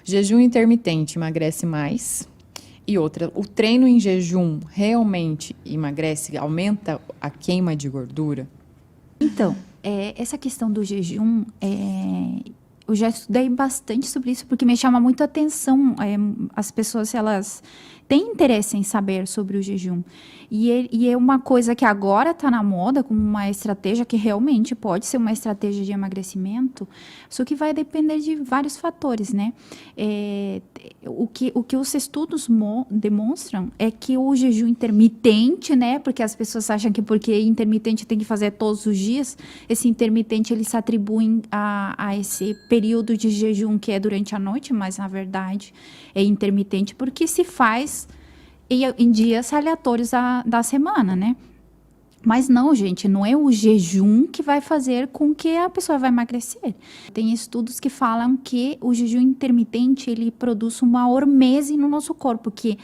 Jejum intermitente emagrece mais. E outra, o treino em jejum realmente emagrece, aumenta a queima de gordura? Então, essa questão do jejum, eu já estudei bastante sobre isso, porque me chama muito a atenção. As pessoas, elas têm interesse em saber sobre o jejum. E é uma coisa que agora está na moda, como uma estratégia que realmente pode ser uma estratégia de emagrecimento, só que vai depender de vários fatores, né? O que os estudos demonstram é que o jejum intermitente, né? Porque as pessoas acham que porque intermitente tem que fazer todos os dias, esse intermitente eles atribuem a esse período de jejum que é durante a noite, mas na verdade é intermitente porque se faz em dias aleatórios da semana, né? Mas não, gente, não é o jejum que vai fazer com que a pessoa vai emagrecer. Tem estudos que falam que o jejum intermitente, ele produz uma hormese no nosso corpo, que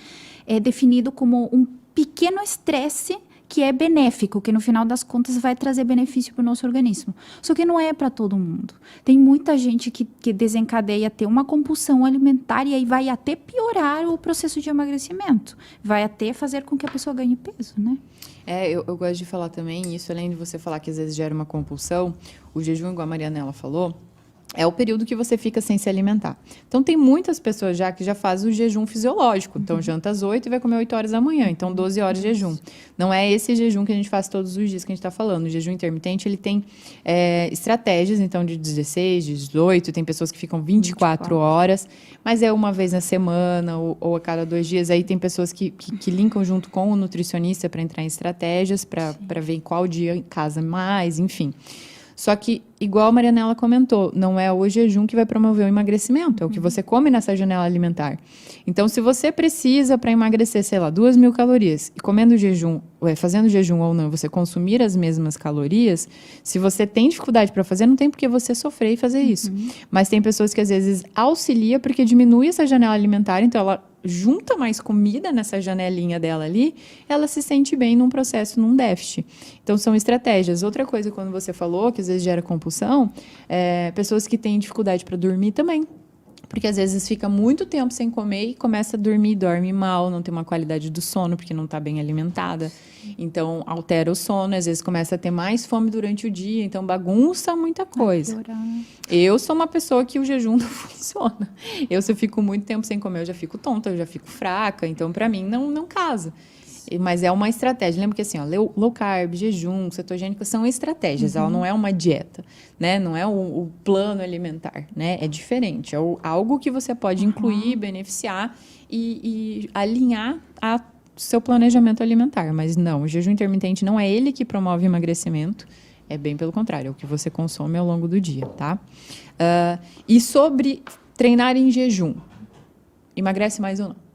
é definido como um pequeno estresse que é benéfico, que no final das contas vai trazer benefício para o nosso organismo. Só que não é para todo mundo. Tem muita gente que desencadeia ter uma compulsão alimentar e aí vai até piorar o processo de emagrecimento. Vai até fazer com que a pessoa ganhe peso, né? Eu gosto de falar também isso, além de você falar que às vezes gera uma compulsão, o jejum, igual a Marianela falou, é o período que você fica sem se alimentar. Então, tem muitas pessoas já que já fazem o jejum fisiológico. Então, janta às 8 e vai comer 8 horas da manhã. Então, 12 horas de jejum. Não é esse jejum que a gente faz todos os dias que a gente está falando. O jejum intermitente, ele tem estratégias, então, de 16, de 18. Tem pessoas que ficam 24 horas, mas é uma vez na semana ou a cada 2 dias. Aí tem pessoas que linkam junto com o nutricionista para entrar em estratégias, para ver em qual dia casa mais, enfim. Só que, igual a Marianela comentou, não é o jejum que vai promover o emagrecimento, é o que você come nessa janela alimentar. Então, se você precisa para emagrecer, sei lá, 2.000 calorias, e comendo jejum, fazendo jejum ou não, você consumir as mesmas calorias, se você tem dificuldade para fazer, não tem por que você sofrer e fazer isso. Mas tem pessoas que às vezes auxilia porque diminui essa janela alimentar, então ela junta mais comida nessa janelinha dela ali, ela se sente bem num processo, num déficit. Então, são estratégias. Outra coisa, quando você falou, que às vezes gera compulsão, pessoas que têm dificuldade para dormir também. Porque às vezes fica muito tempo sem comer e começa a dormir, dorme mal, não tem uma qualidade do sono porque não está bem alimentada. Então, altera o sono, às vezes começa a ter mais fome durante o dia, então bagunça muita coisa. Eu sou uma pessoa que o jejum não funciona. Se eu fico muito tempo sem comer, eu já fico tonta, eu já fico fraca, então para mim não casa. Mas é uma estratégia. Lembra que assim, low carb, jejum, cetogênico são estratégias. Ela não é uma dieta, né? Não é o plano alimentar, né? É diferente. É algo que você pode incluir, beneficiar e alinhar a seu planejamento alimentar. Mas não, o jejum intermitente não é ele que promove emagrecimento. É bem pelo contrário, é o que você consome ao longo do dia, tá? E sobre treinar em jejum, emagrece mais ou não?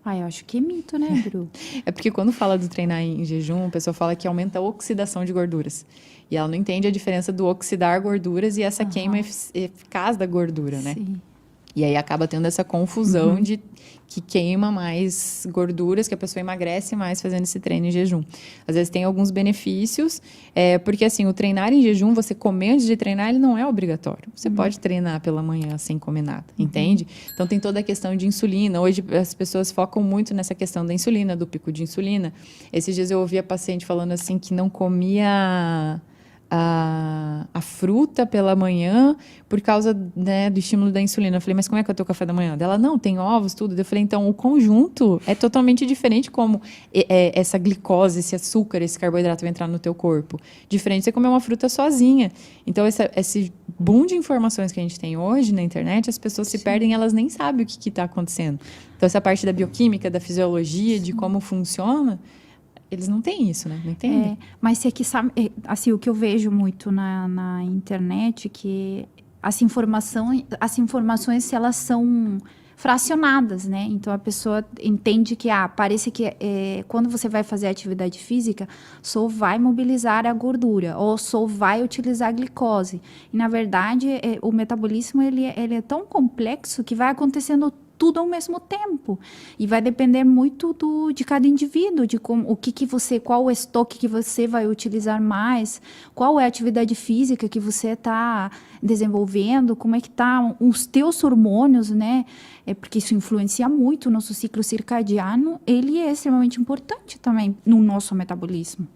Eu acho que é mito, né, Bru? É porque quando fala do treinar em jejum, a pessoa fala que aumenta a oxidação de gorduras. E ela não entende a diferença do oxidar gorduras e essa queima eficaz da gordura, né? Sim. E aí acaba tendo essa confusão de que queima mais gorduras, que a pessoa emagrece mais fazendo esse treino em jejum. Às vezes tem alguns benefícios, porque assim, o treinar em jejum, você comer antes de treinar, ele não é obrigatório. Você pode treinar pela manhã sem comer nada, entende? Então tem toda a questão de insulina. Hoje as pessoas focam muito nessa questão da insulina, do pico de insulina. Esses dias eu ouvi a paciente falando assim que não comia a fruta pela manhã por causa, né, do estímulo da insulina. Eu falei, mas como é que é o teu café da manhã? Ela, não, tem ovos, tudo. Eu falei, então, o conjunto é totalmente diferente como essa glicose, esse açúcar, esse carboidrato vai entrar no teu corpo. Diferente de você comer uma fruta sozinha. Então, esse boom de informações que a gente tem hoje na internet, as pessoas se perdem, elas nem sabem o que está acontecendo. Então, essa parte da bioquímica, da fisiologia, de como funciona, eles não têm isso, né? Não entendem. Mas você que sabe, assim, o que eu vejo muito na internet, que as informações elas são fracionadas, né? Então a pessoa entende que parece que quando você vai fazer atividade física, só vai mobilizar a gordura ou só vai utilizar a glicose. E na verdade o metabolismo ele é tão complexo que vai acontecendo tudo ao mesmo tempo. E vai depender muito de cada indivíduo, de como, qual o estoque que você vai utilizar mais, qual é a atividade física que você está desenvolvendo, como é que tá os teus hormônios, né? Porque isso influencia muito o nosso ciclo circadiano, ele é extremamente importante também no nosso metabolismo.